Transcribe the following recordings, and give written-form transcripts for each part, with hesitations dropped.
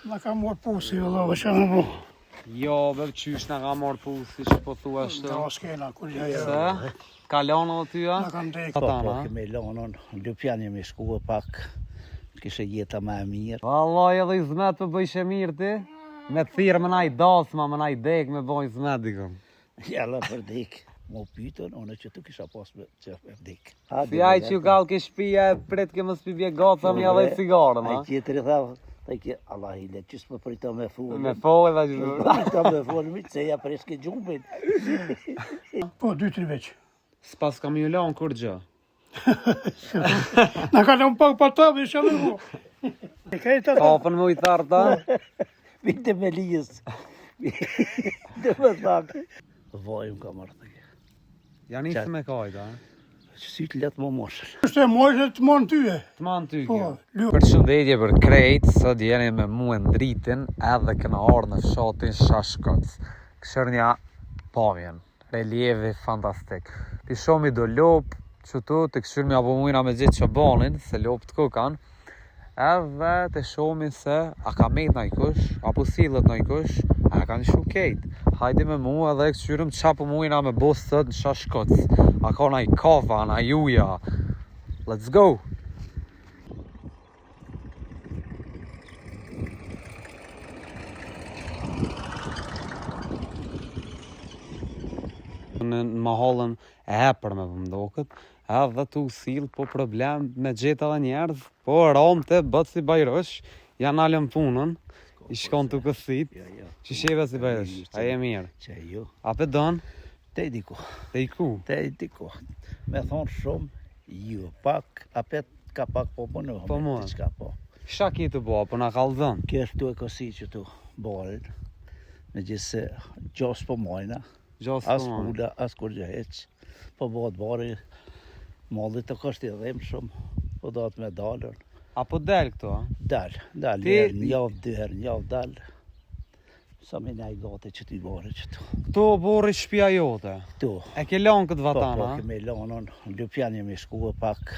Na ka morë pusi, vëllave, që në bu. Jo, be qysh na ka marrë pusi që po thua ashtu. Nga skena, kur gjë Se? Ka lana o tyja? Na kanë drejtë. Patana. Kemi lanën, Lupjan jemi shkuar pak, kishe jeta më e mirë. Vallaj edhe i zmet për bëjshe mirë ti. Me thirë më naj dasma, më naj dek me boj zmet dikëm. Jalla për dik. Mo pyetën, unë që tu kisha pas me qef e dik. Si aj që ju kallë ke shpia e prit ke më spibje gaca mi edhe cigarën, Ai ha? tjetëri tha, ke Allah i le, qësë më prita me full. Me foj dhe që Prita me full, mi se ja preske gjumbin. Po, 2-3 veç. s'pas kam ju lanë kur gjë. Na ka lënë pak pa të, vishë në bu. E krejtë atë. Kapën më i tharë ta. Vite me lijës. Dhe më thakë. Vaj, më ka marrë të ke. Janë isë me kajta, ha? Si të letë më moshën. Shte mojë të monë tyje. Të manë ty Po, kjo. lu. Përshëndetje për krejt, sot jeni me mu e ndritin edhe këna orë në fshatin Shashkoc. Këshërnja pavjen, relievi fantastik. Pishomi do lopë, që tu të këshyrmi apo mujna me gjithë që banin, se lopë të kukan. Edhe të shomi se a ka met në i kush, apo sillet në i kush, a ka në shukejt. Hajde me mu edhe këshyrëm qa po mujna me bos sot në Shashkoc. A ka në i kafa, në i uja. Let's go! Në mahallën e hepër me vëmdokët, edhe tu sill po problem me gjeta dhe njerëz, po ram të bët si bajrësh, janë alën punën, i shkon të kësit, që sheve si bajrësh, a je mirë. Që jo. A pe don, Te i diko. te i ku, Te i diko. Me thonë shumë, jo. Pak, apet ka pak po punë. Po, mo. Diçka po. kisha ki të bo, po na kallëzën. Kështë tu e kosi që tu balin. Me gjithë se gjas po mojna. Gjas As po ma. pula, as kur gjë heq. Po bëhet bari, mallit të kështë i dhem shumë. Po do të me dalën. Apo del këto, a? Dal, Ti- herë, një javë, 2 herë, një javë dal. Sa me nej gati që ti bari që tu. Këto borri shpia jote. Tu. E ke lanë këtë Po, vatana, kemi lanën, Lupjan jemi shkuar pak,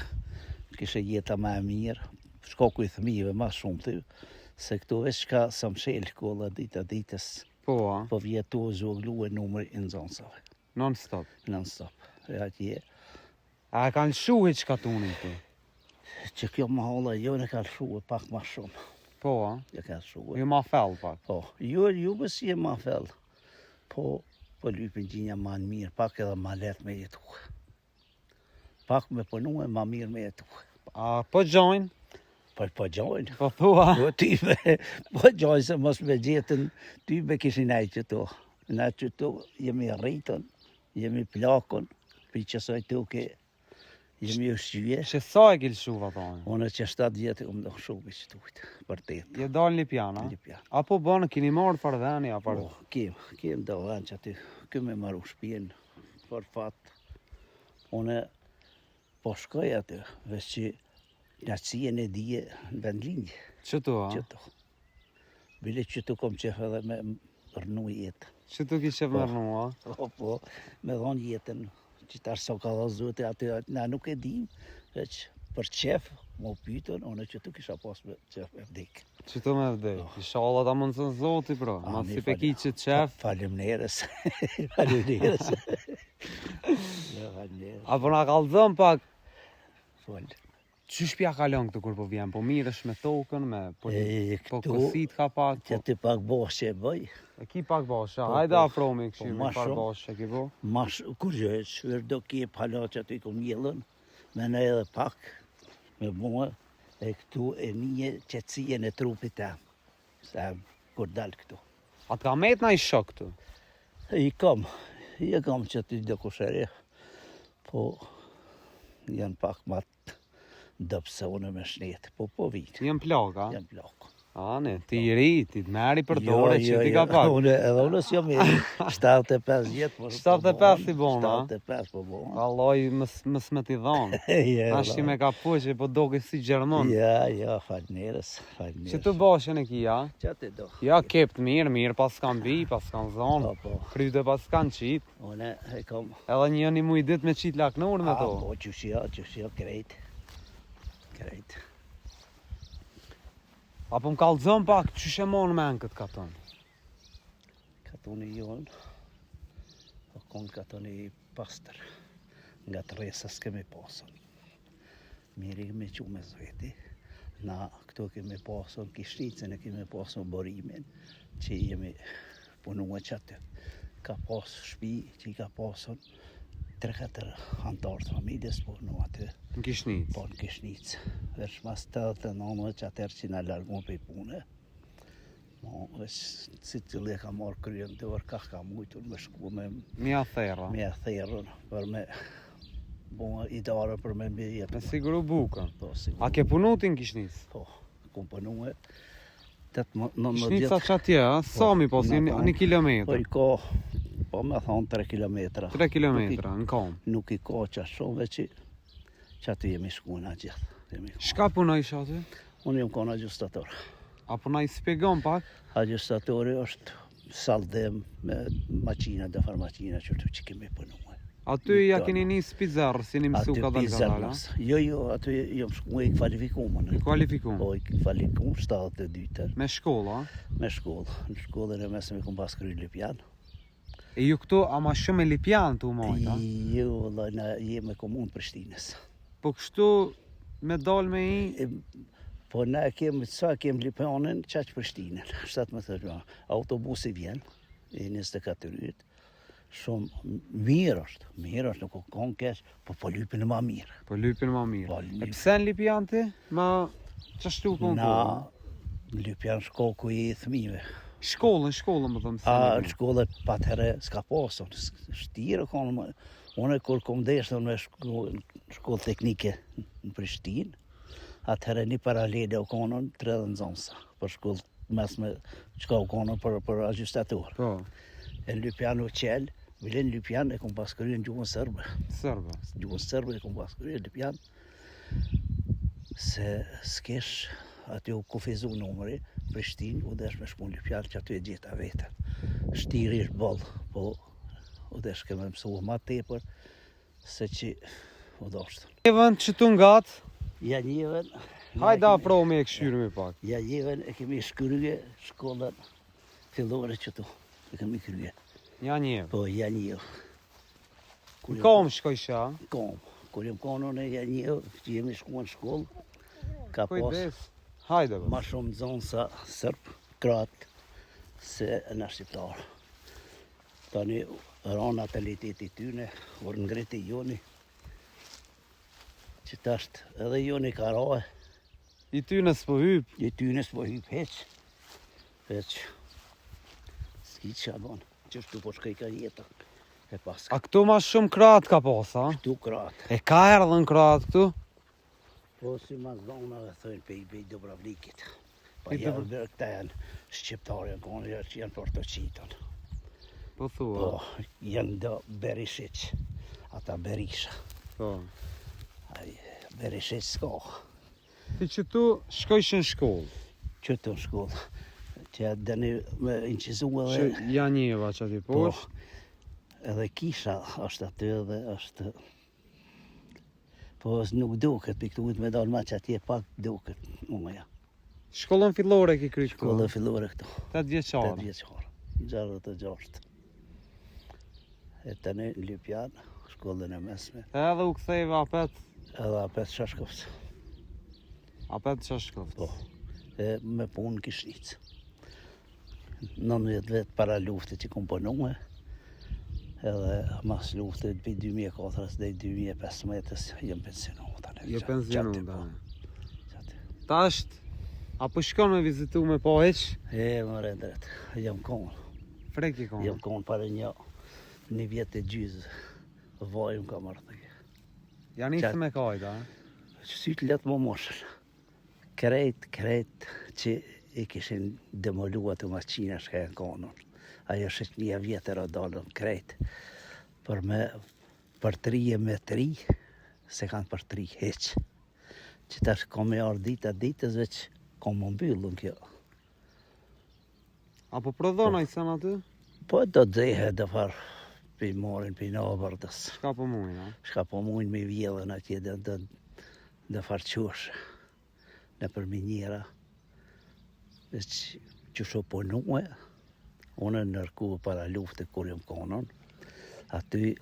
kishe jeta më e mirë, shkoku i thëmive ma shumë ty, se këtu veç ka sa mshel kolla dita ditës, po, a? po vjetu zoglu e numër i nëzansave, Non stop. non stop. E atje, A e kanë shuhi që ka tunin ti? që kjo mahalla jo në ka lëshuar pak ma shumë, Po, a? jo ka lëshuar. Ju ma fell pak. Po, ju më si e ma fell, po lypin gjinja ma në mirë, pak edhe ma let me jetu. Pak me punu e ma mirë me jetu. A po gjojnë? Po gjojnë. Po thua? Po ty me, po gjojnë se mos me gjetën, ty me kishin aj që to. Na që to jemi rritën, jemi plakon, për që soj tu ke, jemi ushqyje. Që sa e kil shuva thonë? Unë që 7 vjetë më do shumë i që tujtë, për tetë. Je dal një pjana? Lipja. Apo bënë kini marrë për dheni, a për... Po, kem do anë që aty, këmë me maru shpijen, për fatë. Unë po shkoj aty, veç që knaqësien e dije në vendlinjë. Që tu, a? Që to. Bile që tu kom qef edhe me rënu jetë. Që tu ki qef mërnu, a? Po, me dhonë jetën, që tash sa ka dhe zote aty, na nuk e dim, veç për qef, më pyetën, unë që tu kisha pas me qef e vdik. Që tu me vdek? Inshallah ta mundësën zoti, pro. Ma si pe ki që qef. Faleminderes. Faleminderes. Faleminderes. Apo na kallëzën pak. Fol. Që shpja kalon këtë kur po vjen? Po mirësh me tokën, me... Po, po Këtu, kësit ka pak, që po... ti pak boshe e bëj, E ki pak basha, Po, hajde po. afromi Po, këshirë, ma me par shumë. basha, ki po? kur gjë, shver do kje pala që aty kom jelën, me në edhe pak, me mua, e këtu e një qetësien e trupit ta, sa kur dal këtu. A të ka met na i shok këtu? I kam që aty do kusheri, po janë pak matë dëpse unë me shnetë, po vitë, Jem plak, a? janë plakë. A, ne, ti i ri, ti të meri për dore, që ti ka pak. Edhe unë s'jom i 75 vjetë. 75 si bon, a? 75 po bon. Alloj, mës me t'i dhonë. Ashti me ka puqe, po doke si Gjermon. Ja, falënderës. Që të bashën e kia? Që ti do? Ja, kept mirë, pas kanë bi, pas kanë zonë. Po. Kryte pas kanë qitë. Unë e kom. Edhe një muj dit me qitë laknur me to. Po, qëshja, krejt. Apo më kallëzon pak çysh e mon men këtë katon. Katoni jonë, o konë katoni pastër, nga të resa s'kemi pasën. Miri kemi që me zveti, na këto kemi pasën Kishnicën, e kemi pasën borimin, që jemi punua që aty. Ka pasë shpi që i ka pasën 3-4 antarë të familjes punua aty. Në Kishnicë. Po në Kishnicë. Vesh mas 89 që atër që nga largon për i pune. Si të le ka marrë kryen të orë ka mujtur me shku me Mja thera. me therën për me bo idare për me mbi jetë. Me siguru bukën. Po, sigur. A ke punu ti në Kishnicë? Po, kom punue 19 Kishnica që atje, a? Sa mi po, si Na thonë, një Po kilometr. i ka, po me thonë 3 kilometra. 3 kilometra, në kom. Nuk i ka që shumë që aty jemi shku nga gjithë. Shka punoj isha aty? Unë jem kona gjustator. Apo na i spjegon pak? Agjustatori është saldem me maqina, dhe farmaqina që kemi punue. Aty ja keni një spizarë, si një mësu ka dalë ka dalë, a? Jo, aty jam shku i kvalifikuar. I kvalifikum. Po, i kvalifikuar 72 Me shkolla, a? me shkollë. Në shkollën e mesme kom pas kry Lipjan. E ju këtu ama shumë e Lipjan të umojta. Jo, valla, na jemi komunë Prishtinës. Po kështu me dal me i... Po na kem Lipjanin, qaq Prishtinën. 17 autobusi vjen, i 24 yt. Shumë mirë është, nuk o konë keq, po lypin e ma mirë. Po lypin ma mirë. Po, E pse në Lipjan ti? Ma qashtu konë Na kohë? Lipjan shko ku i thmive. Shkollën më thëmë se. A në shkollët patëre s'ka pasën, shtirë konë më. Une kur kom deshën me shkollë teknike në Prishtinë, atëherë një paralele o konën 30 zonësa, për shkollë mesme qka o konën për agjustator. Po, E Lipjan u qelë, Vilen Lipjan e kom pas krye në gjuhën sërbë. sërbë. Gjuhën sërbë e kom pas krye Lipjan, se s'kesh aty u kufizu numëri, Prishtinë u desh me shku në Lipjan që aty e gjitha vetën. Shtiri është bollë, po u desh keme mësu ma tepër, se që u doshtën. E vënd që tu ngatë, Ja njëven... hajda afro me e këshyrë me pak. Ja njëven e kemi shkrye shkollën fillore që tu. E kemi krye. Ja një. Po, ja njëv. Në kom shkoj sha. Kom. Kur jem konon e ja njëv, që jemi shku në shkollë, ka pas Kujdes. Hajde bë. ma shumë zonë sa sërp, kratë, se në shqiptarë. Tani, ranë nataliteti tyne, orë ngreti joni, që tashtë edhe joni ka rahe, I ty në s'po hyp. i tyne s'po hyp heq, veç, s'ki që abonë, që shtu po shkaj ka jetën, e pas A këtu ma shumë kratë ka posa? këtu kratë. E ka erdhën kratë këtu? Po si ma zonave thënë pe i Dubrovnikit. Pa I janë bërë këta janë shqiptarë, janë konë që janë për të qitën. Po thua. Po, janë do Berishiq, ata Berisha. Po. Ai, Berishiq s'ka, Ti që tu shkojsh në shkollë. që të në shkollë. Që dëni me incizu Që edhe, ja njeva që ati po, poshtë. edhe kisha është aty edhe është... Po nuk duket, për këtu me dalë ma që atje pak duket, uja. Shkollën fillore ki kry këtu. Shkollë fillore këtu. 8 vjeqare. 8 vjeqare, 66. E tani Lipjan, shkollën e mesme, Edhe u ktheve apet. edhe apet Shashkovës, Apet Shashkovës. po, e me punë në Kishnicë. 19 vetë para luftit që kom punue, edhe mas luftit për 2004 dhe 2015 jem pensionu tani. Je Qatë, pensionu po, da. qatë. Tasht, apo shkon me vizitu me po heq? E më rendret, jem konë. Freki konë. Jem konë para një vjetë e gjyzë, vajëm ka mërë. Ja nisë me kajta, Sytë letë më moshën. Krejt që i kishin demolua të maqina shka e në konën. Ajo është një vjetër o dalën krejt. Për 3 me 3, se kanë për 3 heq. Që tash kom e arë ditës veç kom më mbyllën kjo. Apo prodhona i sen aty? Po do të dhehe dhe farë për morin për në obërdës. Shka po mujnë, a? Shka po mujnë me vjellën atje dhe farë qoshë. Në për minjera. që shu punue, unë nërku para lufte kur jam konon, aty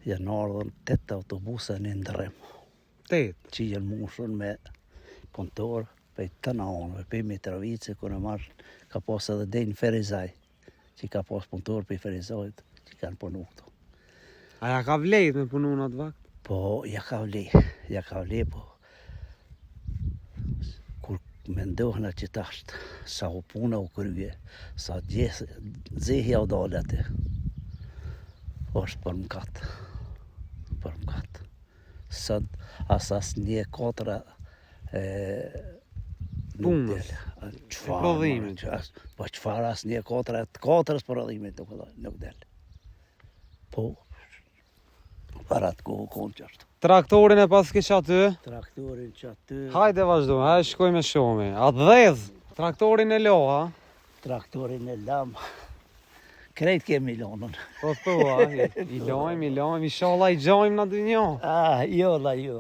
janë ardhën 8 autobusa në ndërrim, 8. që janë mushën me punëtor për të naonëve, për Mitrovice, kur në marrë, ka pas edhe dhe në Ferizaj, që ka pas punëtor për Ferizajt, që kanë punu këto. A ja ka vlejt me punu në atë vakt? Po, ja ka vle, po. Kur me ndohna që tashtë, sa u puna u krye, sa dzehja u dalë aty, është për mkatë. Sa asas një 4 punës, prodhimit. Po qëfar as një 4 prodhimit nuk del. Po, para të kohë konë që ashtu. Traktorin e pas kish aty? Traktorin që aty... Hajde vazhdo, hajde shkoj me shumë. Atë dhez, traktorin e lo, ha? Traktorin e lam. Krejt kemi lonën. Po thua, i lojmë, inshallah i gjojmë në dy një. Jo.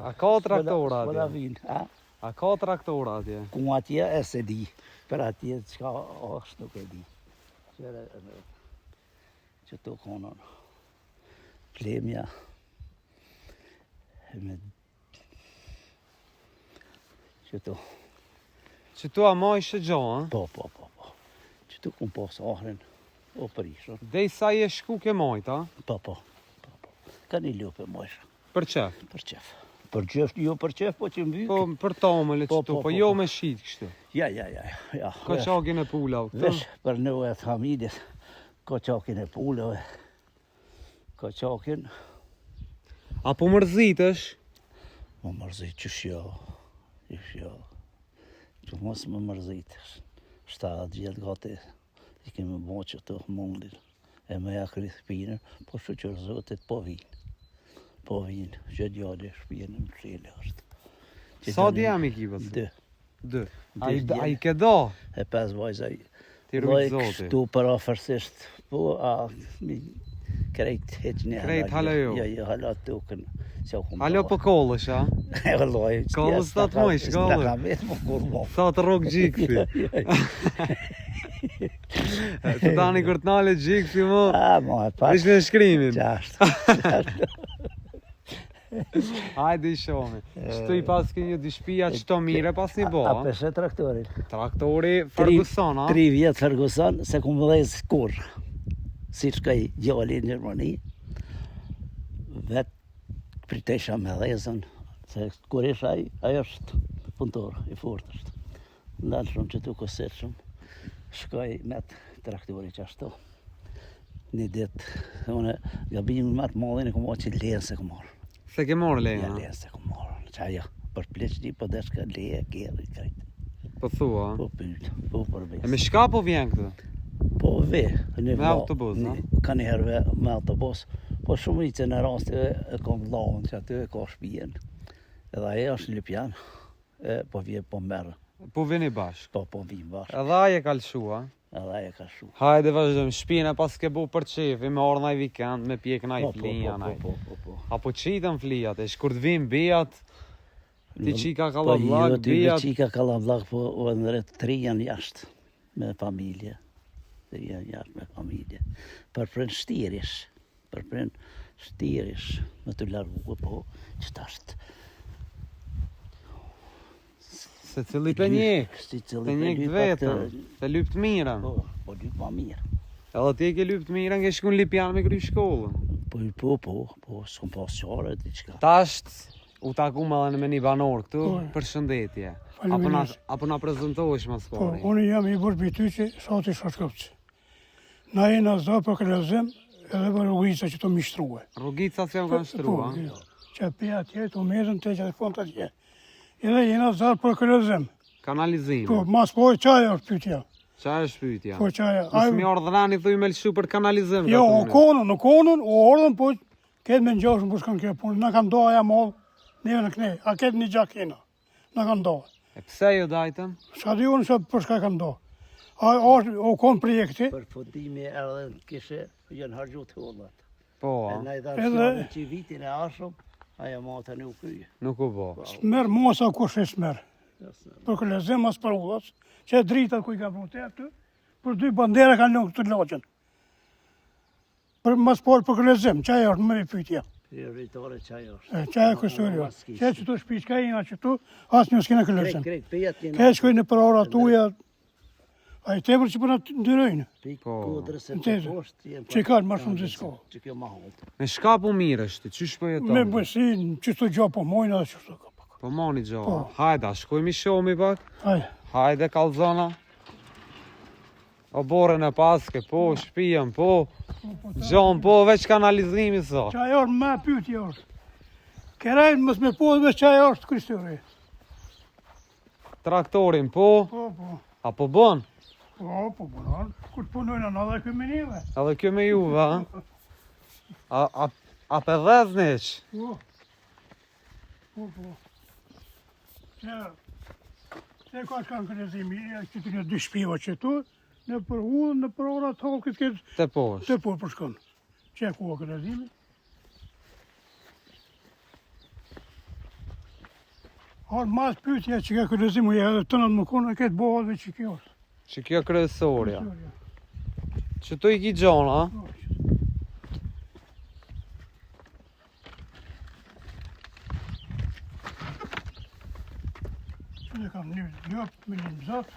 A ka traktora atje? atje? A ka traktora atje? Ku atje e se di, për atje qka është nuk e di. Që të konon, plemja, që të... Që tu a ma ishe gjo, ha? Po. Që të kun pas ahrin, o përishën. Dej sa i e shku ke majta? Po. Ka një lupe mojshë. Për qef? Për qef. Për qef, jo për qef, po që mbyk. Po për tamële që tu, po jo me shit kështu. Ja. Ka qakin e pula u këtë? Vesh për në e familjes, ka qakin e pulave. Ka qakin... A po mërzitesh? Më mërzit që shjo. Që mos më mërzitesh. 7 gjithë gati, i kemi bo që të mundin. E me ja kryth shpinën, po shqyr zotit po vinë. Që djali shpinën në qele është. Sa djemi kibës? 2. A i ke do? E 5 vajza i. Ti rujtë zoti. Kështu për ofërsisht, po, krejt heq një Krejt hala jo? Jo, hala tukën. Alo po kollësh, ha? E vëlloj. Kollës të atë mojsh, kollë? Në kam vetë më kur mo. Sa të rogë gjikësi. Të tani kër të nale gjikësi, mo. Mo e pak. Ishtë në shkrimin. Qashtë. Hajde i shome. Shtu i pas ke një dishpia që të mire pas një bo, A ha? peshe traktorin. Traktori Ferguson, ha? 3 vjetë Ferguson, se ku më dhejës kur. Si shkaj gjalli në Gjermani, vetë pritesha me dhezën, se kur isha ajo është punëtor, i fort është. Ndalë shumë që tu kësirë shumë, shkaj me të traktori që ashtu. Një ditë, une gabimin më të madhin e ku marrë që lenë se ku marrë. Se ke morë Ja lejnë, ha? lenë se ku marrë, që ajo, për pleqni, po deshka leje, kjerë, krejtë. Po thua, ha? Po pyllë, po përbes. E me shka po vjen këtë? Po ve, Me autobus, ha? Ka njëherë me autobus, po shumë i që në rast e kom vllahun që aty e ka shpijen. Edhe aje është Lipjan, po vje po merë, Po vini bashk. po vim bashkë, Edhe aje kalëshua. edhe aje ka shu. Hajde vazhdojmë, shpina pas ke bu për qefi, me orë naj vikend, me pjek naj Po. flinja, naj. Po. Apo qitën flijat, e shkur të vim bijat, ti qika Po kallavlak, jo, ti me bijat. qika kallavlak, po në rreth 3 janë jashtë me familje. 3 janë jashtë me familje. Përpren shtirish, me të largu, po, që tashtë. Se cili për njek, Si të cili njek të vetën, të lyp të mirën. Po lyp ma mirë. Edhe ti e ke lyp të mirën, ke shkun Lipjan me kry shkollën. Po, s'kom pas qare, diqka. Tasht, u taku me dhe me një banor këtu, Po. për shëndetje. Faleminderit. Apo na prezentohesh mas Po, pari. unë jam i bërë për ty që Sati Shashkovci. Na e në zdo për këllëzim edhe për rrugica që të mishtruhe. Rrugica që jam kanë shtrua. Jo. Që pe atje, të mezën të që të fond atje. Edhe jena zarë për këllëzim. Kanalizimi. Po, mas po qaja është pytja. Qa është pyetja? Po qaja. Nësë mi ordhrani thuj me lëshu për kanalizim. Jo, në konën, u ordën, po ketë me njoshën për shkën kjo punë. Në kanë doja mollë, neve në knej. A ketë një gjakina. Në kanë doja. E pse jo dajtëm? Sa di unë se për shka kanë doja. O konë projekti. Për fundimi edhe kishe janë hargju të hullat. Po, E a? na i Edhe- dashë që vitin e ashëm, aja mata nuk kryje. Nuk u bo. Smerë mosa kush e smerë. Për këllëzim as për ullas, që e dritat ku i ka vute aty, për 2 bandera kanë lënë këtë loqen. Për mas por për këllëzim, qaj është më i pytja. Prioritare qaj është. Qaj e kështërjo. Që që të shpiqka ina që tu, asë një s'kina këllëzim. Krejt, pejat jena. Ke shkojnë për ora tuja, a i tepër që përna të ndyrojnë. Pik kodrës e Në për tezë, poshtë. që kanë ma shumë të shko. Që kjo ma hotë. Me shka po mirë është, qysh po jeton? Me bësin, që të gjo po mojnë edhe që të ka pak. Po moni gjo. Po. Hajda, shkojmë i shomi pak. Hajde. Hajde kalzona. O borën e paske, po, shpijen, po. Gjon, po, veç kanalizimi so. Qaj është me pytje është. Kerajnë mës me po dhe qaj është kristëri. Traktorin, po. Po. Apo bon? Po, bunon. Kur të punojnë në dhe këmë njëve. Edhe kjo me juve, a? A pëdhezniq? Po. Se ka shkanë këllëzimi, që të një 2 shpiva që tu, në për ullën, në për ora të halë këtë këtë Te poshtë. të por për shkanë. Që e kua këllëzimi. Arë mas pytja që ka këllëzimu, edhe të nëtë më konë, e këtë bohë dhe që kjo është. Që kjo kryesorja. Që tu i ki gjona, Që kam një ljopë me një mëzat,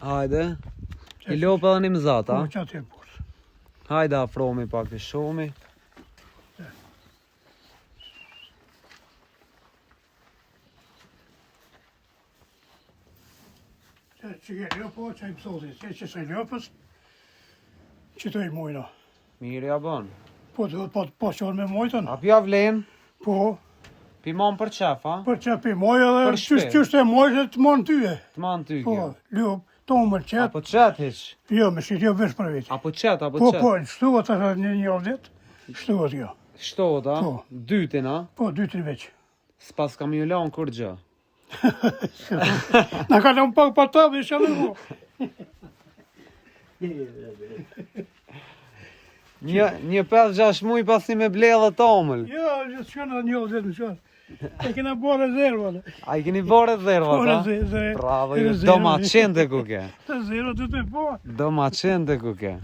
Hajde. I lopë edhe një mzat, a? po që atë e poshtë. Hajde afromi pak të shomi. Që ke ljopo, që i pësotit, që se ljopës, që të i mojna. Mirë ja bën. Po qonë me mojtën, A pja vlen? po, Pimon për qef, a? për që pi moj edhe, Për shpe. qështë e mojtë të monë tyje. Të man ty Po, kjo. ljopë, tomër qëtë, Apo qet hiq? jo, me shqit, jo vesh për vetë. Apo qet, apo Po, qet? shtuat është një vdet, shtuat jo. Shtot, a? Po. Dytin, a? Po, 2-3 veç. S'pas kam ju lanë kur gjë. Na ka lëmë pak për të, dhe isha me mu. Një 5-6 muj pasi me ble dhe tomël. Jo, gjithë shkënë dhe një vdet në shkënë. E kena bo rezerva. A i keni bore zerva, Po, ta? rezerva. Bravo, ju do ma qente ku ke. Rezerva të të po. Do ma qente ku ke.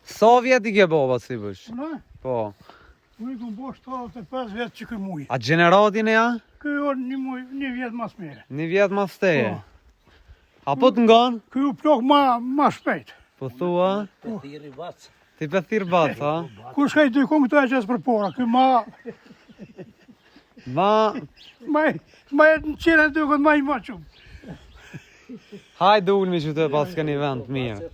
Sa vjet i ke baba si bësh? Una, Po. unë i këmë bo 75 vjetë që këj muj. A generatin e ja? Këj orë një muj, një vjetë mas mere. Një vjet mas teje. Po. A po të ngon? Këj u plok ma shpejt. Po thua? Thiri bacë. Ti pëthir bat, ha? Kur shkaj dy kumë këto e qësë për pora, këj ma e në qene dy këtë ma i ma qumë. Hajde ulmi që të pas këni vend mirë.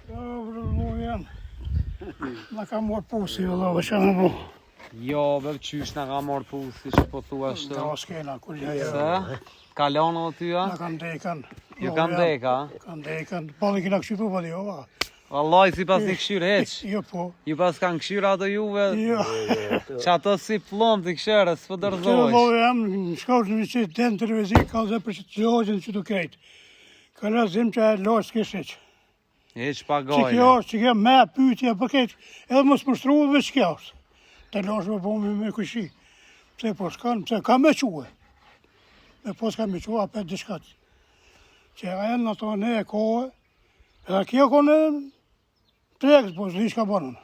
Jo, vërëllu janë. Në ka morë pusi, vëllë, që në bu. Jo, be qysh nga ka morë pusi që po thua shtë. Nga skena, kur ja jo. Se? Kalonë o ty, Në a? kanë dekan. Ju kanë deka? Kanë dekan. Pali kina këshitu, pa di, ova. Vallaj, si pas një këshyrë heq. Jo, po. Ju pas kanë këshyrë ato juve, Jo. që ato si plom të këshyrë, s'po Që dërzojsh. vëllë jam, shkaush në që të në televizij, ka dhe për që të lojën që të krejtë. Ka lazim që e lojës këshiq. Heq Që pagojnë. kjo është, që kjo me pytja për këtë, edhe mos më shtru dhe që kjo është. Të lojës me po me këshi. Pse po shkanë, pse ka me quë. Me po s'ka me quë, apet dishkat. Që aja në ato ne e kohë, edhe kjo kone trekës, po s'li shka banën.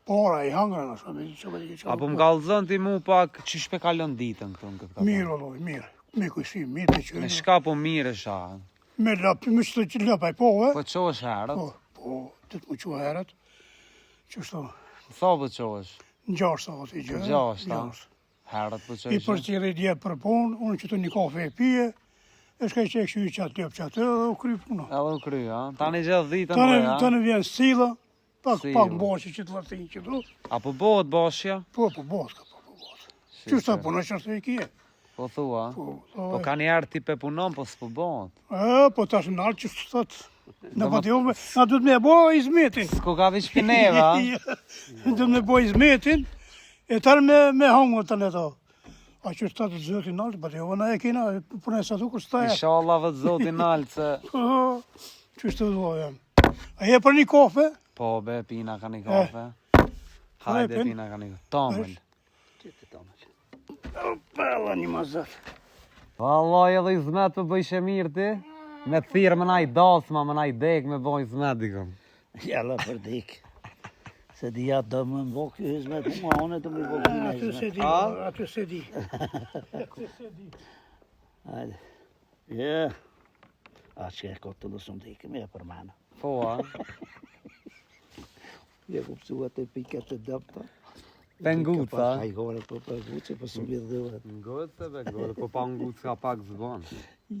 Pora i hangrën, është, me që për i këtë Apo më kalzën ti mu pak, që shpe kalon ditën këtu në këtë kapon? Mirë, loj, mirë. Me këshi, mirë të Me qënë. shka po mirë sha. Me lëpë, me që të lëpaj po, Po qosh herët? Po, të të më qua herët. Që shto, Sa po qosh? në gjashtë sa ati gjë. Gjashtë, a? Gjashtë. Herët po I për qosh? qëri djetë për punë, unë që të një kafe e pije, e shkaj që e këshu i qatë lëpë qatë edhe u kry puna. Edhe u kry, a? Tani gjithë ditën bre, a? Tani vjen stila, pak Stila. boqë që të lartin që du. Apo bëhet bashja? Po, botë ka, po, botë. Që shta puna që është e kje. Po thua? Po, Po ka njerë ti pe punon, po s'po bëhet. po tash në alë që shtë thëtë. Në pati ume, na du të me bo izmetin. S'ko ka vish pineve, a? Du të me bo izmetin, e tarë me hongë të në to. A që shtë të zëtin alë, pati ume na e kina, përne sa tu kështë taja. Inshallah vë të zotin alë se... Që shtë të dojëm. A je për një kafe? Po be, pina ka një kafe. Hajde pina ka një tomël. Që të tomël. Opala një mazat. Vallaj edhe i zmet për bëjshe mirë ti. Me thirë më naj dasma, më naj dek me boj zmet dikon. Jalla për dik. Se di ja do më mbok kjo hizmet, mua one të më mbok një Aty se hizmet. di, aty se di. Aty se di. Hajde. Ja. A që e këtë të lusëm të ikëm, e për mana. Po, a? Je kupsua të pikat të dëpta. Penguca. Ai gore po penguca, po së mi dhëvat. Ngoce be, gore, po pa nguc ka pak zbon.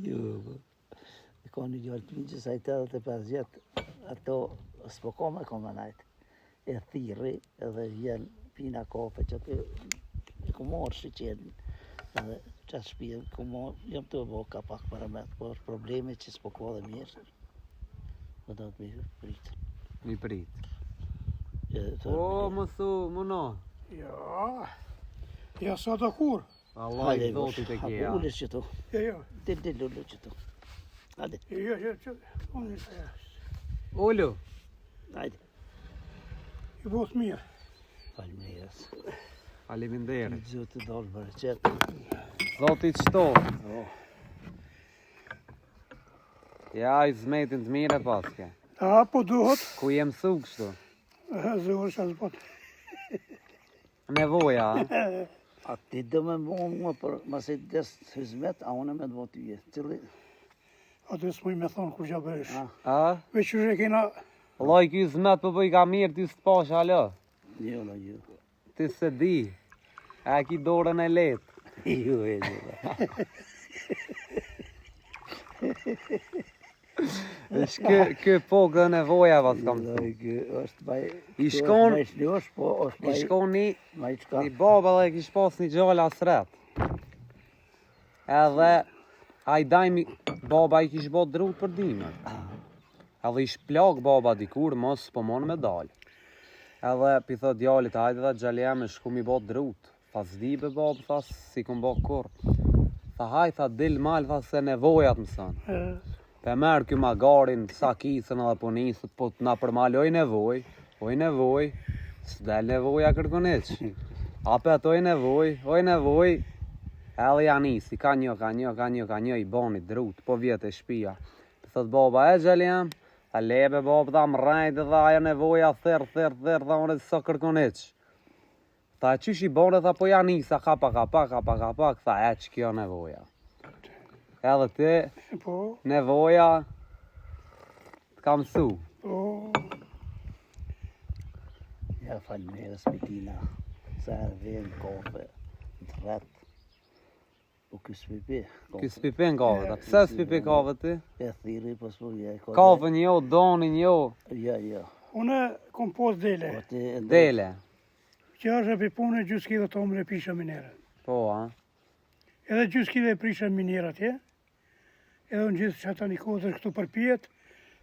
Jo, po. E ka një gjallë të minqës a i 85 vjetë, ato s'po ka me komanajt. E thiri edhe vjen pina kafe që aty e ku marrë shqeqenin. Edhe që atë shpije, ku marrë, jam të boka pak para me të, po është problemi që s'po ka dhe mirë. Po do të mi pritë. Mi prit. O, më thu, më no. Ja. Ja sa të kur. Allah i zotit e kja. Ullës që tu. Ja. Del ullu që tu. Hajde, Ja. Unë i sa. Ullu. hajde. I bot mirë. Falmiras. Faleminderit. Zotë dalë bërë qëtë. Zotit shto. Oh. Ja, i zmetin të mire paske. A, po duhet. Ku jem su kështu? Zërë që asë bot. Nevoja, a? A ti do me mua për masit gëst hizmet, a unë me të botë tyje. Cili? Atë s'muj me thonë kur gja bëhesh. A? Veç që e kena, Loj, ky zmet për bëj ka mirë, ty s'të pash, alo. Jo, la, jo. Ti se di. A ki dorën e letë. Jo, e jo. Kë pokë dhe nevoja vas kam Jo, thënë. kjo është baj... I shkon- I shlosh, po është I baj... shkon Baj qka? një baba dhe kish pas një gjallë asret. Edhe a i dajmi, baba i kish bot drut për dime. Edhe ish plak baba dikur, mos po mon me dal. Edhe pi thot djallit, hajde dhe gjalja me shku mi bot drut. Tha s'di be bab, tha si kum bo kur. Tha haj, tha dil mal, tha se nevojat më sënë. Pe merë kjo magarin, sa kisën edhe po nisët, po t'na përmal oj nevoj, s'del nevoja kërkoneq. Apet oj nevoj, edhe ja nisi, ka një i boni drut, po vjetë e shpia. Thot baba e gjeljem, a lebe bab dha më rajtë dhe ajo nevoja thërë, dha unë sa kërkoneq. Tha e qysh i bone, tha po ja nisa, ka pak, tha e që kjo nevoja. Edhe ti, po, nevoja, t'ka mësu. po, Ja, falmiras pitina. Sa herë vjen kafe, të rratë. Po kjo s'pipi. Ky s'pipin kave, ta pse s'pipi kave ti? E thiri, po s'po vje. Kave një, donin një, Ja. une kom pos dele. Po ti... dele. Që është e pipune gjusë kile të omre pisha minere. Po, a? Edhe gjusë kile prisha minere atje. Edhe unë gjithë që ata një kodër këtu përpijet.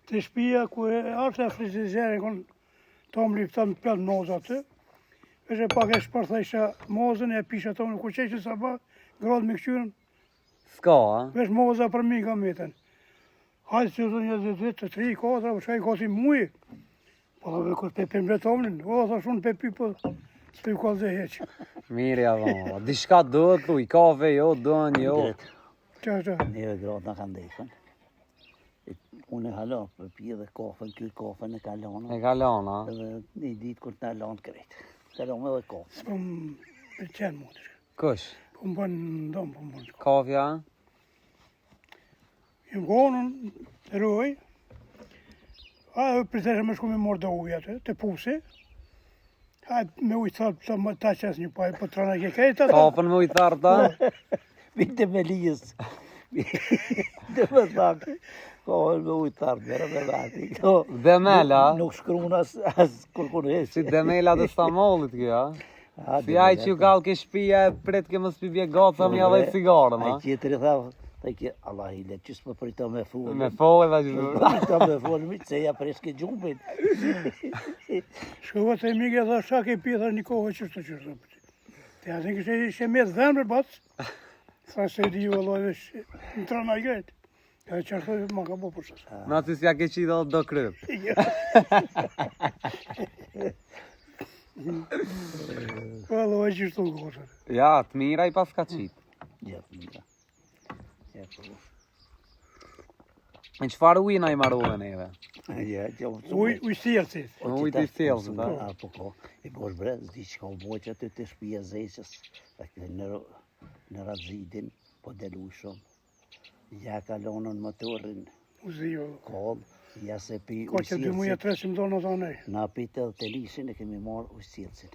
Të shpia ku e artë e frizizere kon të omri këta në pjatë mozë atë. Vesh e pak e shpërtha isha mozën e pisha të omri. Ku qeqë sa ba, gradë me këqyrën. S'ka, a? Vesh moza për mi ka metën. Hajtë që të një dhe të 3, 4, që i kasi mujë. Po dhe kur pe pëmbret omrin, o, tha shumë pe pi, po s'pe u ka dhe heqë. Mirë ja vama, dishka do të thuj, kafe jo, don jo. Qa. Një gratë në kanë dekën. Unë e halon, për pje dhe kafen, kjo kafen e kalon. E kalon, a? Edhe një ditë kur të halon krejtë. Kalon edhe kafen. S'po më qenë mundër. Kush? Po më bënë ndomë, po më bënë. Kafja? Jem gonën, roj. A, për të me shku me morë dhe ujë atë, të pusi. A, me ujë të më ta qes një paj, po të rana ke krejtë atë. Kafën me ujtar ta? Vite me lijës. Dhe me thakë. Kohën me ujtarë, mërë me vati. Demela? Nuk shkruan as kërkunesh. Si demela të stamollit kjo, a? Si aj që ju kallë ke shpia e pret ke mos pibje gaca mja dhe cigarën, a? Ai tjetëri tha, Allah i le, që s'po prito me full. Me fojë dhe gjithë. Prito me full, mi se ja preske gjumbin. Shkova të emige dhe shak e pi, dhe një kohë qështë. Të atë kështë ishe me të dhemë batë. Tha se di ju Allah dhe në trana i grejtë. Ja qartoj ma ka bo për shasë. Në aty s'ja ke qitë dhe do kryp. Valla e që shtu gotër. Ja, të mira I pas ka qitë. Ja, mira. Ja, po. Në qëfar ujna I marove neve? Ja, ja, Uj sjelësit. Në ujtë I thellë, da? Po, po. I bosh bre, zdi që ka u boqë aty të shpia zeqës, në razidin, po delu shumë. Ja kalonën motorin, U zijo. kol, ja se pi Ka që 2 muja 3 që më do në të anej. na pitë edhe të lishin e kemi marrë ujësjelësin.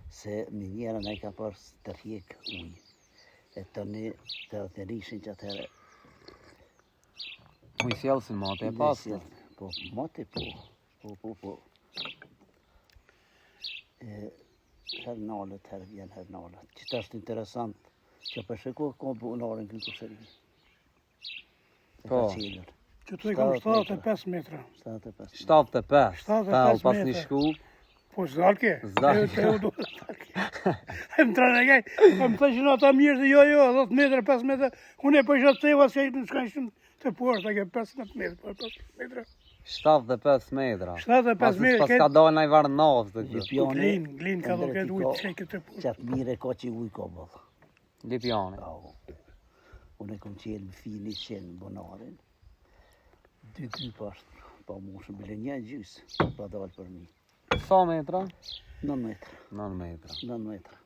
Se një njëra ne ka parë të rjek ujë. E të një të lishin që atëherë Uj sjellësin mate e pasë. Po, mate po. Po. Herë nalët, herë vjen herë nalët. Qëta është interesant, që përshiko ka bunarin kënë kusëri. Po. Që të i kam 75 metra. 75. 75. 75 Pell pas një metra. shku. Po zdalke. Zdalke. E u do zdalke. E më trane gaj, e më thëshin ata mirë dhe jo, 10 metra, 5 metra. Unë e përshë të teva se në shka ishën të poshtë, ke 15 metra, 15 metra. 75 metra. 75 metra, Pas ka dalë në I varë navë të këtë. Glin ka do këtë ujtë që këtë poshtë. Qatë mire ka që uj ka bëllë. Lipjani. Unë e kom qelë në fini qenë bunarin. 2 pashtë, pa mushën, bile një gjysë, pa dalë për mi. Sa metra? 9 metra. 9 metra. 9 metra.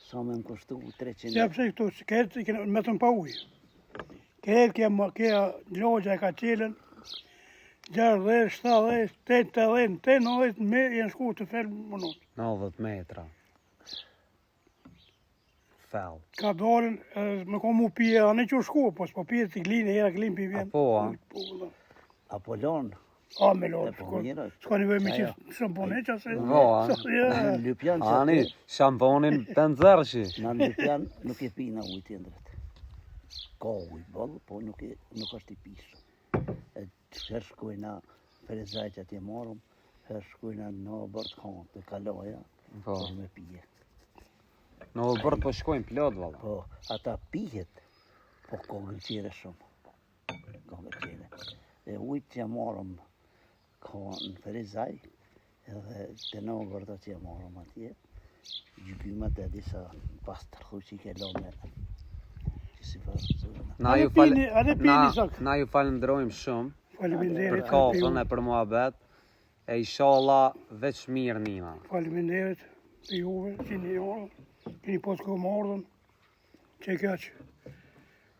Sa me më kushtu 300 Ja pse këtu, këtë me të më pa ujë. Këtë kja logja e ka qelen, 60, 70, 80, 90 me jenë shku të felë mënut. 90 metra. Fell. Ka dalën, me ko mu pije, anë që u shku, po s'po pije të glinë, hera glin pije vjen. A po, a? Apollon, A me lorë, E, po, mirë. s'ka një me Ja, qëtë shampone që asë. Vo, a? lypjan që Ani, shamponin të nëzërshi. na lypjan nuk e pina ujë tjendret. Ka ujë bëllë, po nuk është I pishë. E herë shkojna për e zajtë atje marëm, herë shkojna në bërtë kanë të kaloja, Po. për me pije. Në bërë po shkojnë plot, valla. Po, ata pijet, po ka gëlqire shumë. Ka gëlqire. E ujtë që marëm ka në Ferizaj, edhe të në bërta që marëm atje, gjykymat e disa pastër thu që I ke lome. Që si farë Na ju falendrojmë shumë për Faleminderit. kafën e për muhabet. E inshallah veç mirë nina. Faleminderit për juve, që një orë, keni posë ko më ardhën, që kja që